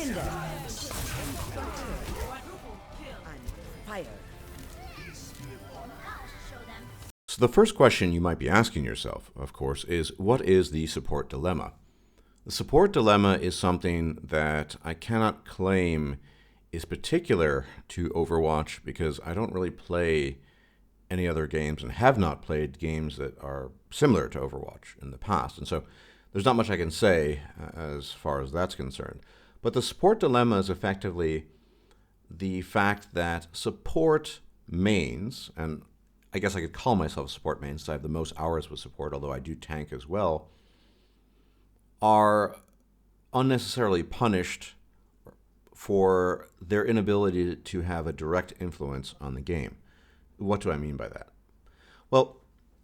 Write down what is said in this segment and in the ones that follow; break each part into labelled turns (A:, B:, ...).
A: Hinder. On fire.
B: So the first question you might be asking yourself, of course, is what is the support dilemma? The support dilemma is something that I cannot claim is particular to Overwatch because I don't really play any other games and have not played games that are similar to Overwatch in the past. And so there's not much I can say as far as that's concerned. But the support dilemma is effectively the fact that support mains, and I guess I could call myself a support main since I have the most hours with support, although I do tank as well, are unnecessarily punished for their inability to have a direct influence on the game. What do I mean by that? Well,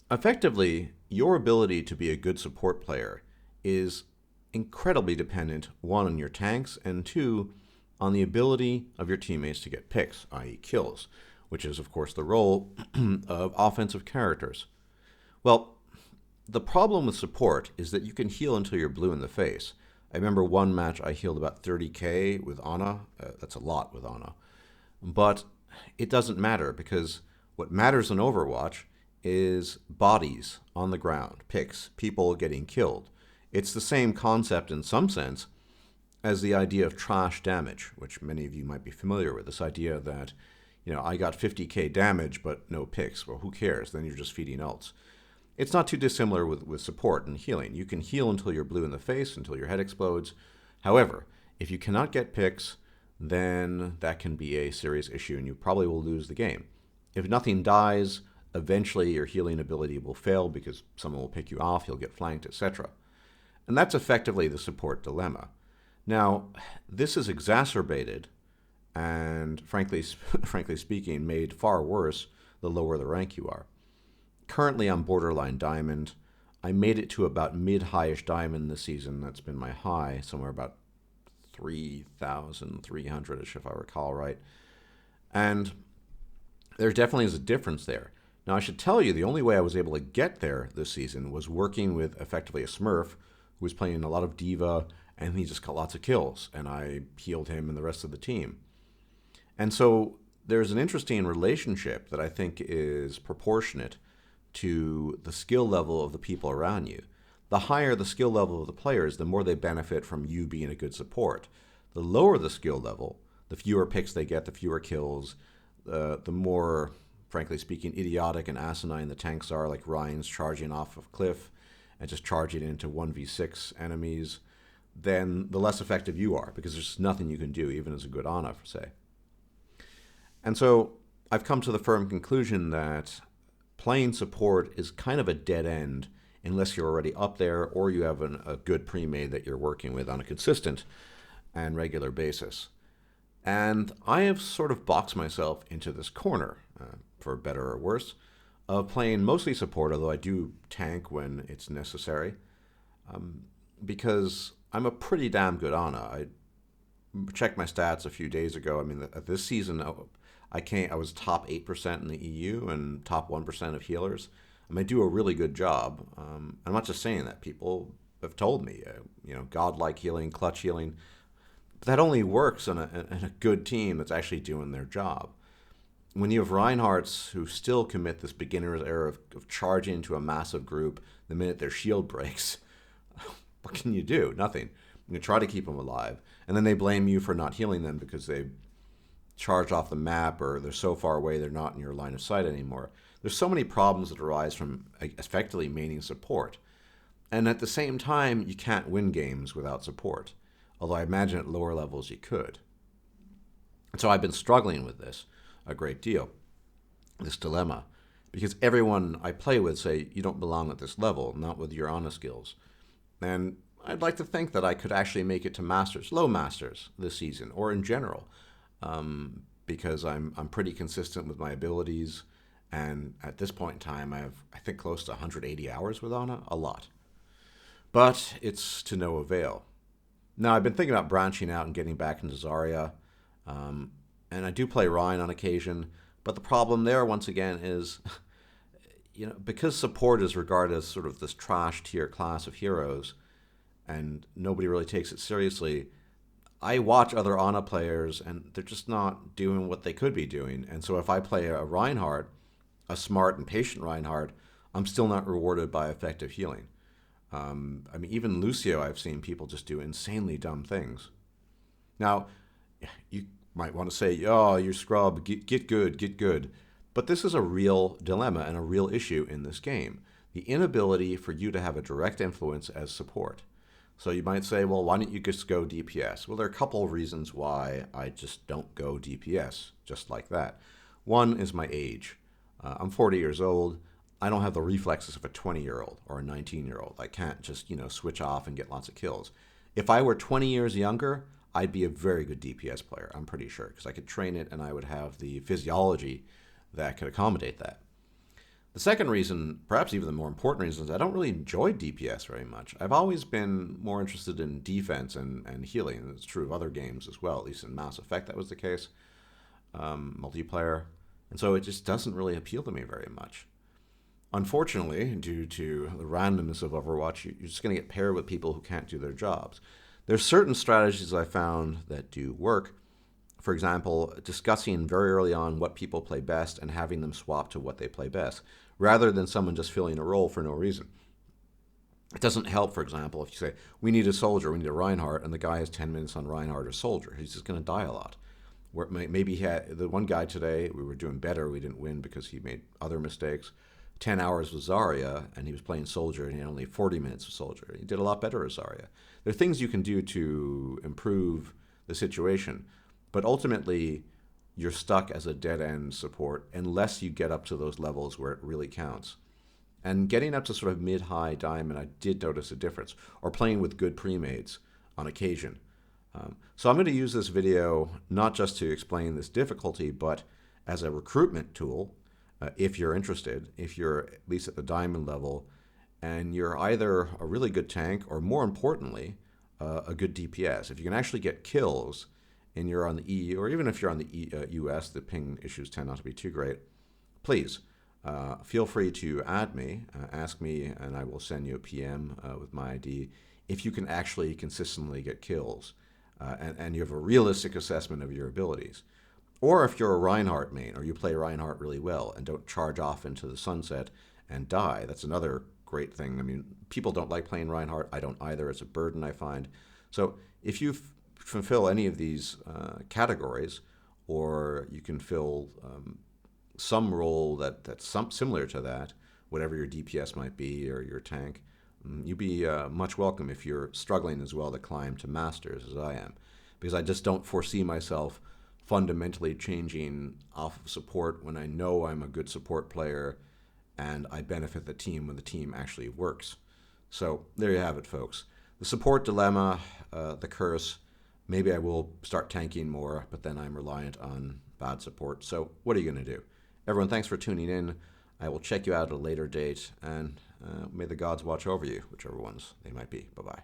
B: effectively, your ability to be a good support player is incredibly dependent, one, on your tanks, and two, on the ability of your teammates to get picks, i.e. kills, which is, of course, the role of offensive characters. Well, the problem with support is that you can heal until you're blue in the face. I remember one match I healed about 30k with Ana. That's a lot with Ana. But it doesn't matter because what matters in Overwatch is bodies on the ground, picks, people getting killed. It's the same concept in some sense as the idea of trash damage, which many of you might be familiar with. This idea that, I got 50k damage but no picks. Well, who cares? Then you're just feeding ults. It's not too dissimilar with support and healing. You can heal until you're blue in the face, until your head explodes. However, if you cannot get picks, then that can be a serious issue and you probably will lose the game. If nothing dies, eventually your healing ability will fail because someone will pick you off, you'll get flanked, etc. And that's effectively the support dilemma. Now, this is exacerbated and frankly speaking, made far worse the lower the rank you are. Currently, I'm borderline diamond. I made it to about mid-highish diamond this season. That's been my high, somewhere about 3,300-ish, if I recall right. And there definitely is a difference there. Now, I should tell you, the only way I was able to get there this season was working with effectively a Smurf who was playing a lot of D.Va, and he just got lots of kills, and I healed him and the rest of the team. And so there's an interesting relationship that I think is proportionate to the skill level of the people around you. The higher the skill level of the players, the more they benefit from you being a good support. The lower the skill level, the fewer picks they get, the fewer kills, the more, frankly speaking, idiotic and asinine the tanks are, like Ryan's charging off of cliff and just charging into 1v6 enemies, then the less effective you are, because there's nothing you can do, even as a good Ana, for say. And so I've come to the firm conclusion that playing support is kind of a dead end unless you're already up there or you have a good pre-made that you're working with on a consistent and regular basis. And I have sort of boxed myself into this corner, for better or worse, of playing mostly support, although I do tank when it's necessary, because I'm a pretty damn good Ana. I checked my stats a few days ago. I mean, this season I was top 8% in the EU and top 1% of healers. I mean, I do a really good job. I'm not just saying that. People have told me, godlike healing, clutch healing. But that only works in a good team that's actually doing their job. When you have Reinhardts who still commit this beginner's error of charging into a massive group the minute their shield breaks, what can you do? Nothing. You try to keep them alive. And then they blame you for not healing them because they charged off the map or they're so far away they're not in your line of sight anymore. There's so many problems that arise from effectively maining support. And at the same time, you can't win games without support, although I imagine at lower levels you could. And so I've been struggling with this a great deal, this dilemma, because everyone I play with say, you don't belong at this level, not with your Ana skills. And I'd like to think that I could actually make it to Masters, low Masters this season, or in general, because I'm pretty consistent with my abilities, and at this point in time, I think, close to 180 hours with Ana, a lot. But it's to no avail. Now, I've been thinking about branching out and getting back into Zarya, and I do play Ryan on occasion, but the problem there, once again, is, because support is regarded as sort of this trash tier class of heroes, and nobody really takes it seriously, I watch other Ana players, and they're just not doing what they could be doing. And so if I play a Reinhardt, a smart and patient Reinhardt, I'm still not rewarded by effective healing. I mean, even Lucio, I've seen people just do insanely dumb things. Now, you might want to say, oh, you're scrub, get good, get good. But this is a real dilemma and a real issue in this game. The inability for you to have a direct influence as support. So you might say, well, why don't you just go DPS? Well, there are a couple of reasons why I just don't go DPS, just like that. One is my age. I'm 40 years old. I don't have the reflexes of a 20-year-old or a 19-year-old. I can't just, switch off and get lots of kills. If I were 20 years younger, I'd be a very good DPS player, I'm pretty sure, because I could train it and I would have the physiology that could accommodate that. The second reason, perhaps even the more important reason, is I don't really enjoy DPS very much. I've always been more interested in defense and healing. It's true of other games as well, at least in Mass Effect that was the case, multiplayer. And so it just doesn't really appeal to me very much. Unfortunately, due to the randomness of Overwatch, you're just going to get paired with people who can't do their jobs. There's certain strategies I found that do work. For example, discussing very early on what people play best and having them swap to what they play best, rather than someone just filling a role for no reason. It doesn't help, for example, if you say, we need a soldier, we need a Reinhardt, and the guy has 10 minutes on Reinhardt or soldier. He's just going to die a lot. Maybe he had, the one guy today, we were doing better, we didn't win because he made other mistakes. 10 hours with Zarya, and he was playing soldier, and he had only 40 minutes with soldier. He did a lot better with Zarya. There are things you can do to improve the situation, but ultimately, you're stuck as a dead-end support unless you get up to those levels where it really counts. And getting up to sort of mid-high diamond, I did notice a difference, or playing with good pre-mades on occasion. So I'm going to use this video not just to explain this difficulty, but as a recruitment tool, if you're interested, if you're at least at the diamond level, and you're either a really good tank, or more importantly, a good DPS. If you can actually get kills, and you're on the EU, or even if you're on the US, the ping issues tend not to be too great, please feel free to add me, ask me, and I will send you a PM with my ID if you can actually consistently get kills and you have a realistic assessment of your abilities. Or if you're a Reinhardt main, or you play Reinhardt really well and don't charge off into the sunset and die. That's another great thing. I mean, people don't like playing Reinhardt. I don't either. It's a burden, I find. So if you fulfill any of these categories, or you can fill some role that's similar to that, whatever your DPS might be or your tank, you'd be much welcome if you're struggling as well to climb to Masters as I am. Because I just don't foresee myself fundamentally changing off of support when I know I'm a good support player and I benefit the team when the team actually works. So there you have it, folks. The support dilemma, the curse. Maybe I will start tanking more, but then I'm reliant on bad support. So what are you going to do? Everyone, thanks for tuning in. I will check you out at a later date, and may the gods watch over you, whichever ones they might be. Bye-bye.